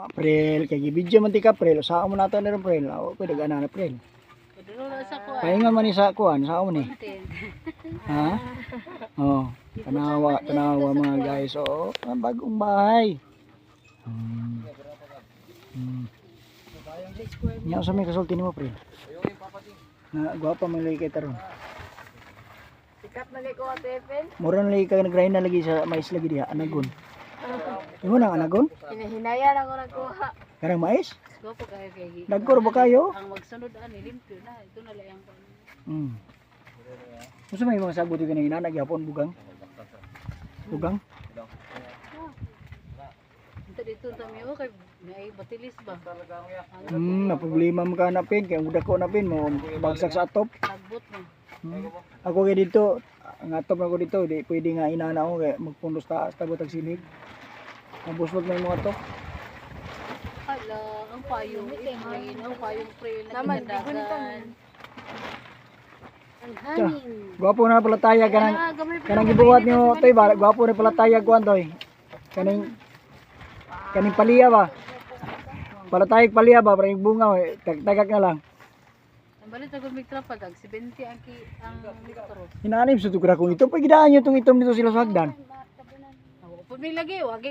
April, kay gibidyo man ti ka April, saan mo nato na rin April, ako pwede gana na April. Padulong na sa kuan. Pahingan man ni sa kuan, saan mo ni? Ha? Oh, tanawa mga guys, oh, ang bagong bahay. Nya sa may kasulti nimo April. Na gwapa man lagi kay taron. Sikat na kay ko atepel. Mura na lagi ka nagrind na lagi sa mais lagi diha, anagon. Imo nang anagon? Hinahinayan ako nagkuha. Karang mais? Gopo kayo kay. Dagkor ba kayo? Ang magsunod ani limpyo na. Ito na lang ang Gusto may mga sagot yung kanina, nagyapon, bugang? Bugang? Ito dito tamiyo kay may batilis ba? Na problema mo ka napin, kaya ang dako napin mo, bagsak sa atop. Tagbot mo. Ako kaya dito, ang atop ako dito, di pwede nga inana ko, kaya magpundos taas, tabot ang sinig. Ang buslot na yung mga atop. Hala, ang payong itin, ang payong trail na kinadagan. Ang hangin. Gwapo na pala taya, kanang gibuhat niyo, toy ba? Gwapo na pala taya, kuhan toy. Kaning paliya ba? Palatayag paliya ba? Parang bunga, tagak na lang. Ang balit ako may trapag, 70 ang litro. Hinahanip sa tukura kung ito, pagidaan nyo itong itom dito sila sa hagdan. Pag may lagi, wag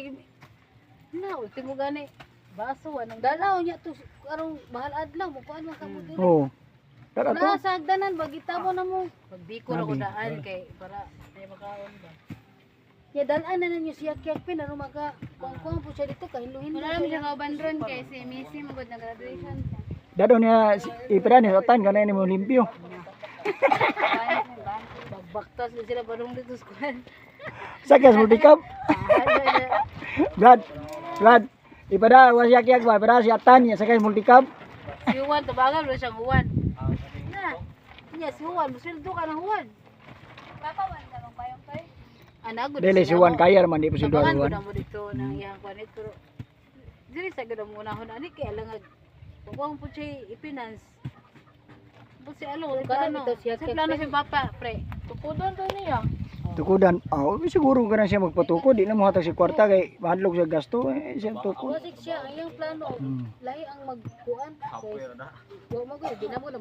na, ultimo gani. Baso, anong dalaw niya to, karong bahal adlaw, mukuan man kamo dito. Oo. Tara to. Wala sa hagdanan, bagitabo na mo. Pagbiko na ko daan kay, para may makaon ba. Ya dalan na ninyo siya kyak pin ano maga kuang po siya dito kahiluhin. Wala naman siya kauban ron kay si Missy magod na graduation siya. Dado niya, ipira niya, satan, ganun ni mo limpyo. Bagbaktas na sila parang dito sa kuwan. Sakya, multikap. Brad, ipada, wasyak-yak ba, ipada si atan niya, sakya, multikap. Si Juan, tabagan mo siyang Juan. Na, niya si Juan, musildo ka ng Juan. Papa man sa mga payong toy. Anago Dili, si Juan kaya naman, di pa si tabangan ko Juan. na mo dito ng iyang kuwan ito. Dili sa ganda muna ko na, ani kaya lang huwag po siya ipinance. Ba't si Alo, kano, sa plano si Papa, pre. Tukudon to niya. Tukudan, siguro ka na siya magpatukod, di na mo hatag si kwarta, kay mahadlok sa gasto, siya tukod. Wasik siya, ang iyang plano, lahi ang magkuhan. Huwag mo ko, di na mo